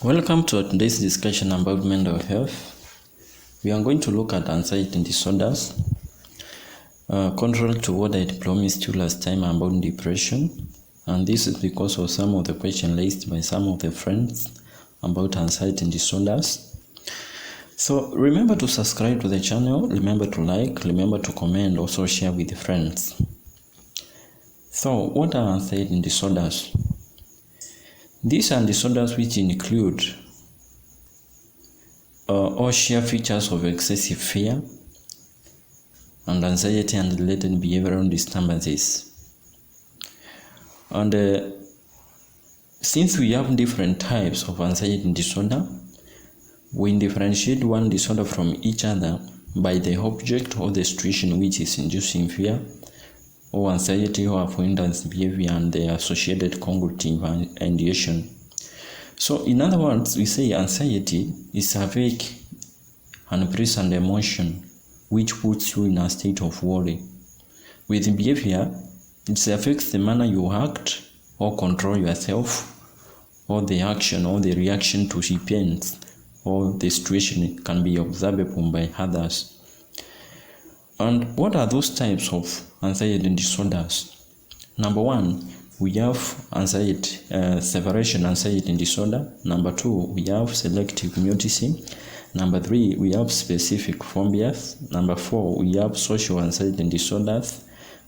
Welcome to today's discussion about mental health. We are going to look at anxiety disorders, contrary to what I promised you last time about depression. And this is because of some of the questions raised by some of the friends about anxiety disorders. So remember to subscribe to the channel, remember to like, remember to comment, also share with friends. So what are anxiety disorders? These are disorders which include or share features of excessive fear and anxiety and related behavioral disturbances. And since we have different types of anxiety disorder, we differentiate one disorder from each other by the object or the situation which is inducing fear or anxiety or avoidance behavior and the associated cognitive ideation. So in other words, we say anxiety is a vague and present emotion which puts you in a state of worry. With behavior, it affects the manner you act or control yourself, or the action or the reaction to events or the situation can be observable by others. And what are those types of anxiety disorders? Number one, we have separation anxiety disorder. Number two, we have selective mutism. Number three, we have specific phobias. Number four, we have social anxiety disorders.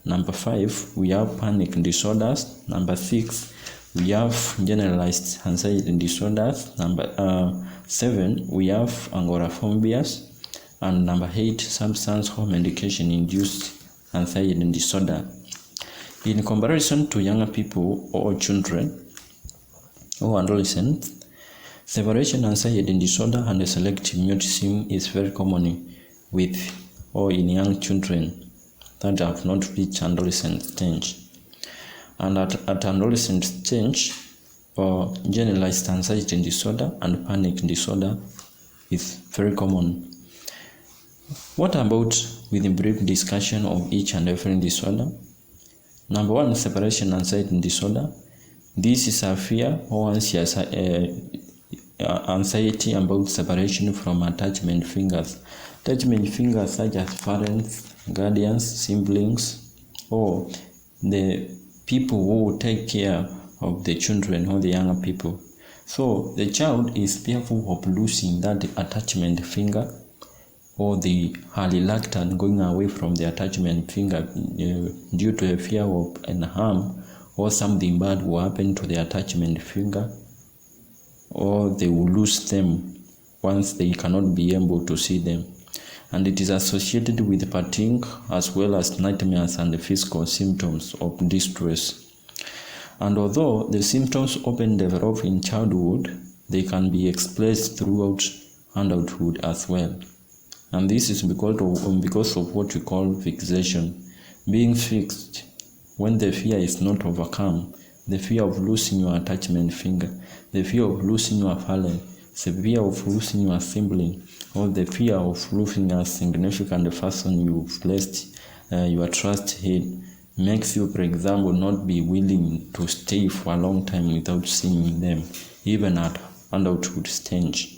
Number five, we have panic disorders. Number six, we have generalized anxiety disorders. Number seven, we have agoraphobias. And number 8, substance or medication-induced anxiety disorder. In comparison to younger people or children or adolescents, separation anxiety disorder and selective mutism is very common with or in young children that have not reached adolescent stage. And at adolescent stage, generalized anxiety disorder and panic disorder is very common. What about with a brief discussion of each and every disorder? Number one, separation anxiety disorder. This is a fear or anxiety about separation from attachment figures. Attachment figures such as parents, guardians, siblings, or the people who take care of the children or the younger people. So the child is fearful of losing that attachment figure, or they are reluctant going away from the attachment finger due to a fear of an harm or something bad will happen to the attachment finger, or they will lose them once they cannot be able to see them. And it is associated with fatigue as well as nightmares and the physical symptoms of distress. And although the symptoms often develop in childhood, they can be expressed throughout adulthood as well. And this is because of what we call fixation. Being fixed when the fear is not overcome, the fear of losing your attachment finger, the fear of losing your parent, the fear of losing your sibling, or the fear of losing a significant person you've placed your trust in, makes you, for example, not be willing to stay for a long time without seeing them, even at adulthood stage.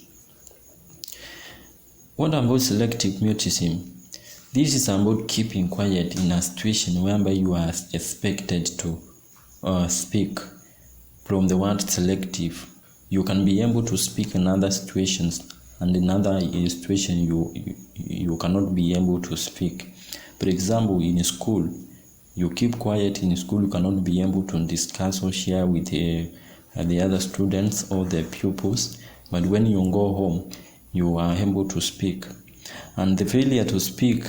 What about selective mutism? This is about keeping quiet in a situation whereby you are expected to speak. From the word selective, you can be able to speak in other situations, and in other situations you cannot be able to speak. For example, in school, you keep quiet in school, you cannot be able to discuss or share with the other students or the pupils, but when you go home, you are able to speak. And the failure to speak,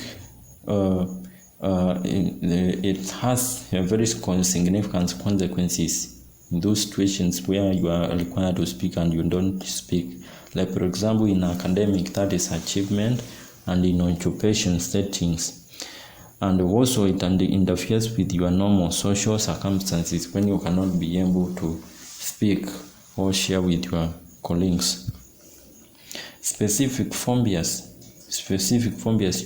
it has a very significant consequences in those situations where you are required to speak and you don't speak. Like, for example, in academic, that is achievement, and in occupation settings. And also it interferes with your normal social circumstances when you cannot be able to speak or share with your colleagues. Specific phobias,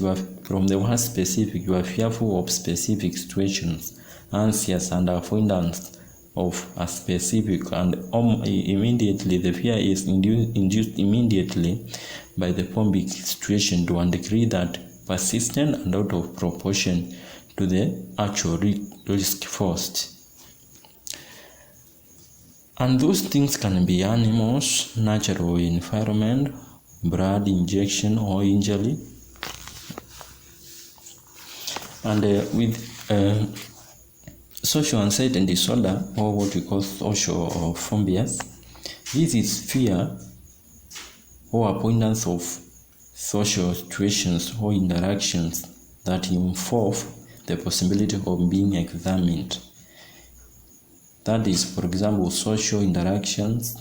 you are, from the word specific, you are fearful of specific situations, anxious and avoidance of a specific, and immediately the fear is induced immediately by the phobic situation to a degree that persistent and out of proportion to the actual risk forced. And those things can be animals, natural environment, blood injection or injury. And with social anxiety disorder, or what we call social phobias, this is fear or avoidance of social situations or interactions that involve the possibility of being examined. That is, for example, social interactions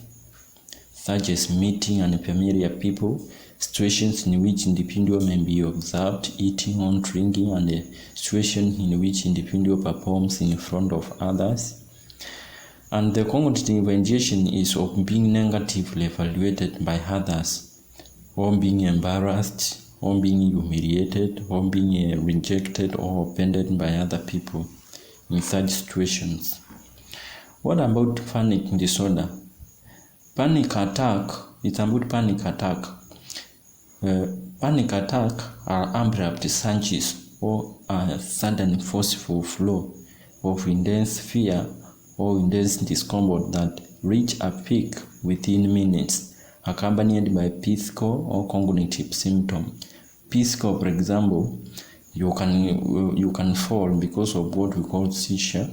such as meeting unfamiliar people, situations in which individual may be observed eating or drinking, and a situation in which individual performs in front of others. And the cognitive ingestion is of being negatively evaluated by others, or being embarrassed, or being humiliated, or being rejected or offended by other people in such situations. What about panic disorder? Panic attack, it's about panic attack. Panic attack are abrupt surges or a sudden forceful flow of intense fear or intense discomfort that reach a peak within minutes, accompanied by physical or cognitive symptoms. Physical, for example, you can fall because of what we call seizure,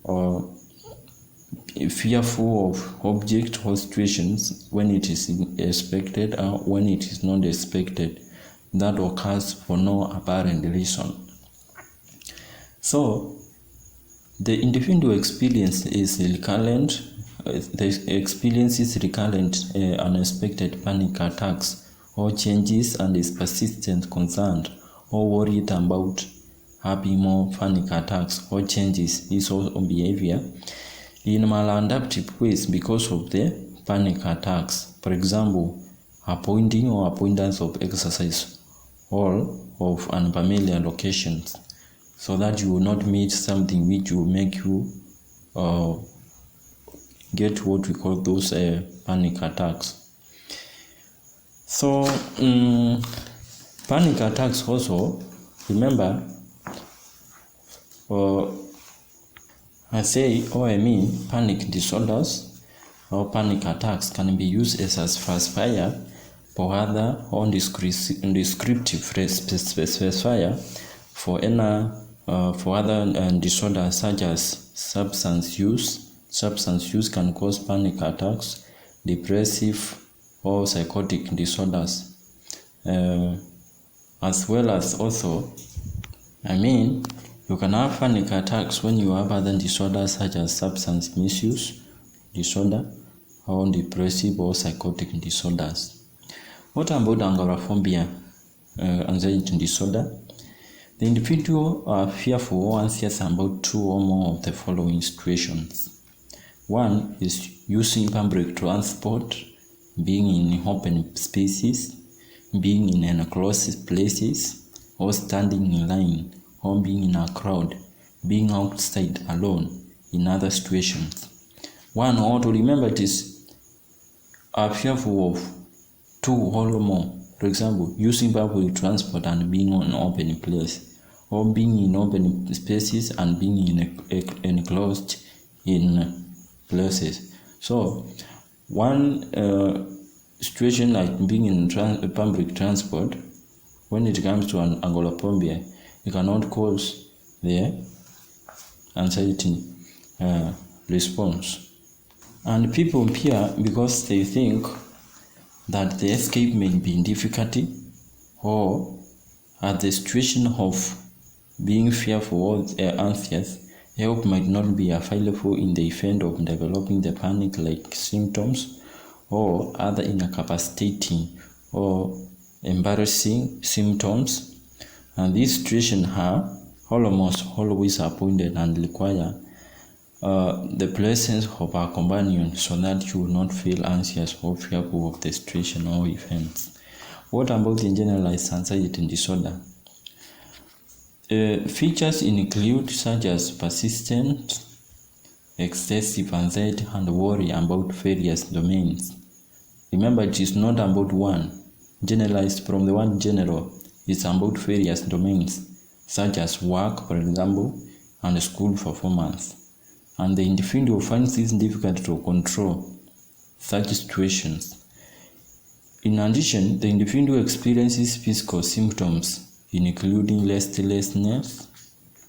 or fearful of objects or situations when it is expected or when it is not expected, that occurs for no apparent reason. So the individual experience is recurrent. The experience is recurrent unexpected panic attacks or changes, and is persistent, concerned or worried about having more panic attacks or changes is also behavior in maladaptive ways because of the panic attacks. For example, avoiding or avoidance of exercise or of unfamiliar locations, so that you will not meet something which will make you get what we call those panic attacks. So panic attacks also, remember, panic disorders or panic attacks can be used as a specifier for other descriptive specifier for other disorders such as substance use. Substance use can cause panic attacks, depressive or psychotic disorders, as well as also, you can have panic attacks when you have other disorders such as substance misuse disorder or depressive or psychotic disorders. What about agoraphobia, anxiety disorder? The individual are fearful or anxious about two or more of the following situations. One is using public transport, being in open spaces, being in enclosed places, or standing in line, or being in a crowd, being outside alone in other situations. One, or to remember it is, are fearful of two or more. For example, using public transport and being on an open place, or being in open spaces and being in enclosed in places. So one situation like being in public transport, when it comes to an agoraphobia, it cannot cause the anxiety response. And people fear because they think that the escape may be in difficulty, or at the situation of being fearful or anxious, help might not be available in the event of developing the panic-like symptoms or other incapacitating or embarrassing symptoms. And these situations are almost always appointed and require the presence of a companion so that you will not feel anxious or fearful of the situation or events. What about the generalized anxiety disorder? Features include such as persistent excessive anxiety and worry about various domains. Remember, it is not about one. Generalized from the word general, it's about various domains, such as work, for example, and school performance. And the individual finds it difficult to control such situations. In addition, the individual experiences physical symptoms, including restlessness,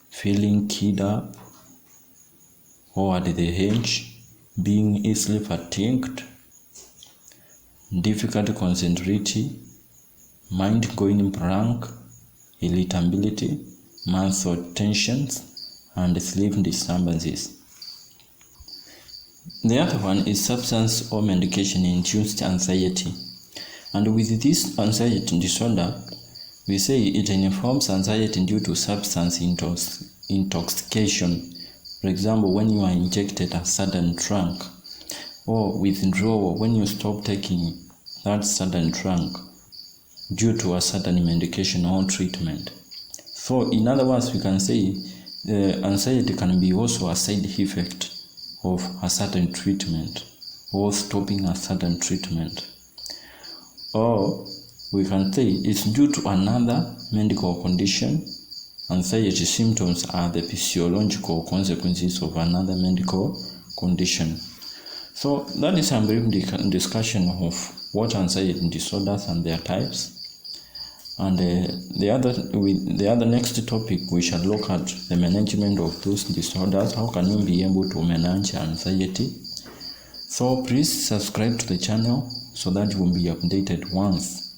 feeling keyed up or at the edge, being easily fatigued, difficult concentrating, mind going blank, irritability, muscle tensions, and sleep disturbances. The other one is substance or medication-induced anxiety. And with this anxiety disorder, we say it informs anxiety due to substance intoxication. For example, when you are injected a sudden drug, or withdrawal when you stop taking that sudden drug due to a sudden medication or treatment. So in other words, we can say anxiety can be also a side effect of a certain treatment or stopping a certain treatment. Or we can say it's due to another medical condition. Anxiety symptoms are the physiological consequences of another medical condition. So that is a brief discussion of what anxiety disorders and their types. And the other next topic, we shall look at the management of those disorders. How can you be able to manage anxiety? So please subscribe to the channel so that you will be updated once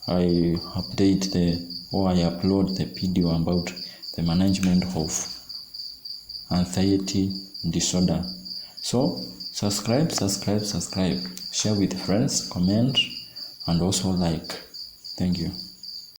I update I upload the video about the management of anxiety disorder. So subscribe, share with friends, comment, and also like. Thank you.